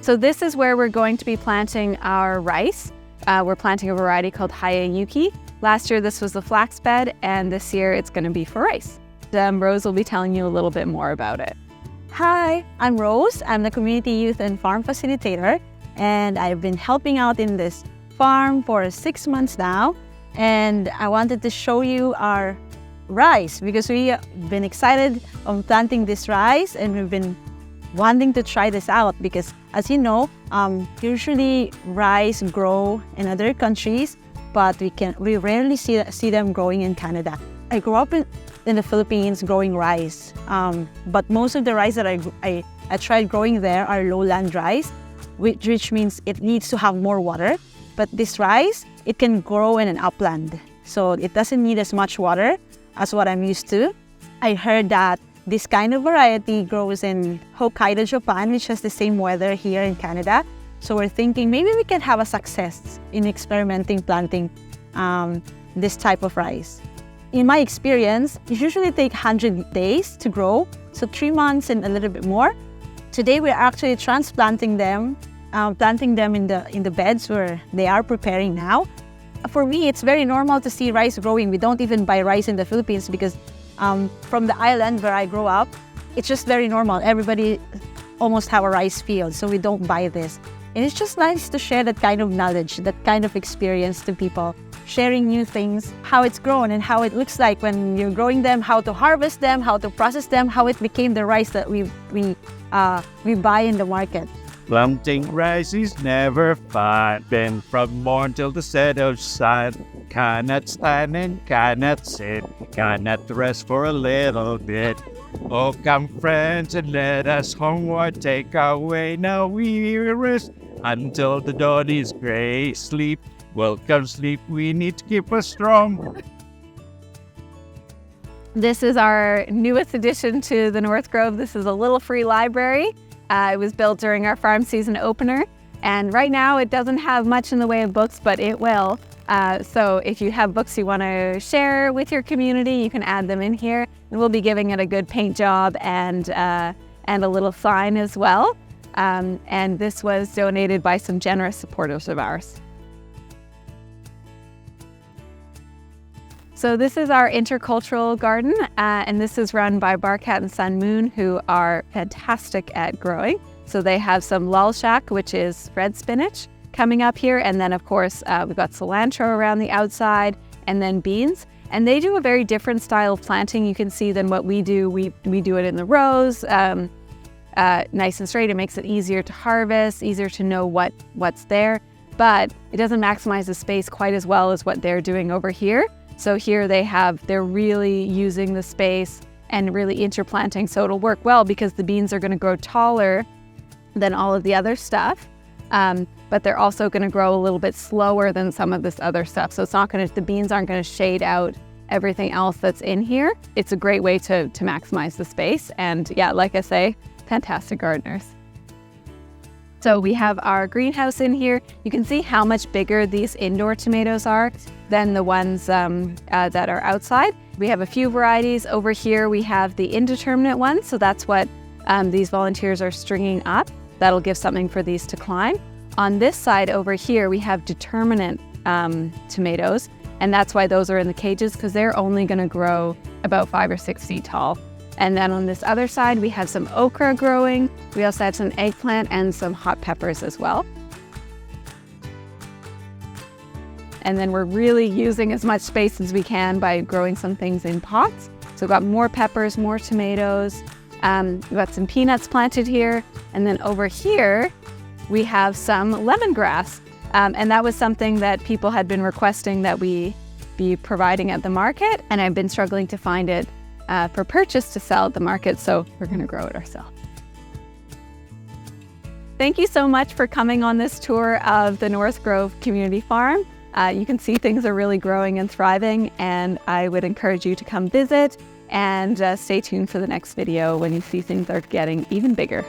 So this is where we're going to be planting our rice. We're planting a variety called Hayayuki. Last year this was the flax bed, and this year it's going to be for rice. Rose will be telling you a little bit more about it. Hi, I'm Rose. I'm the Community Youth and Farm Facilitator, and I've been helping out in this farm for 6 months now. And I wanted to show you our rice because we've been excited on planting this rice, and we've been wanting to try this out because, as you know, usually rice grow in other countries, but we rarely see them growing in Canada. I grew up in the Philippines growing rice, but most of the rice that I tried growing there are lowland rice, which means it needs to have more water. But this rice, it can grow in an upland, so it doesn't need as much water as what I'm used to. I heard that this kind of variety grows in Hokkaido, Japan, which has the same weather here in Canada. So we're thinking maybe we can have a success in experimenting planting this type of rice. In my experience, it usually takes 100 days to grow, so 3 months and a little bit more. Today we're actually transplanting them, planting them in the beds where they are preparing now. For me, it's very normal to see rice growing. We don't even buy rice in the Philippines because from the island where I grew up, it's just very normal. Everybody almost have a rice field, so we don't buy this. And it's just nice to share that kind of knowledge, that kind of experience to people, sharing new things, how it's grown and how it looks like when you're growing them, how to harvest them, how to process them, how it became the rice that we buy in the market. Planting rice is never fun. Been from morn till the set of sun. Cannot stand and cannot sit. Cannot rest for a little bit. Oh, come friends and let us homeward take our way. Now we rest until the dawn is gray. Sleep, welcome sleep. We need to keep us strong. This is our newest addition to the North Grove. This is a little free library. It was built during our farm season opener, and right now it doesn't have much in the way of books, but it will. So if you have books you want to share with your community, you can add them in here, and we'll be giving it a good paint job and a little sign as well. And this was donated by some generous supporters of ours. So this is our Intercultural Garden, and this is run by Barkat and Sun Moon, who are fantastic at growing. So they have some lulshak, which is red spinach, coming up here. And then, of course, we've got cilantro around the outside, and then beans. And they do a very different style of planting, you can see, than what we do. We do it in the rows, nice and straight. It makes it easier to harvest, easier to know what's there. But it doesn't maximize the space quite as well as what they're doing over here. So here they're really using the space and really interplanting. So it'll work well because the beans are going to grow taller than all of the other stuff. But they're also going to grow a little bit slower than some of this other stuff. So the beans aren't going to shade out everything else that's in here. It's a great way to maximize the space. And yeah, like I say, fantastic gardeners. So we have our greenhouse in here. You can see how much bigger these indoor tomatoes are than the ones that are outside. We have a few varieties. Over here we have the indeterminate ones, so that's what these volunteers are stringing up. That'll give something for these to climb. On this side over here we have determinate tomatoes, and that's why those are in the cages, because they're only going to grow about 5 or 6 feet tall. And then on this other side, we have some okra growing. We also have some eggplant and some hot peppers as well. And then we're really using as much space as we can by growing some things in pots. So we've got more peppers, more tomatoes. We've got some peanuts planted here. And then over here, we have some lemongrass. And that was something that people had been requesting that we be providing at the market. And I've been struggling to find it for purchase to sell at the market, so we're going to grow it ourselves. Thank you so much for coming on this tour of the North Grove Community Farm. You can see things are really growing and thriving, and I would encourage you to come visit and stay tuned for the next video when you see things are getting even bigger.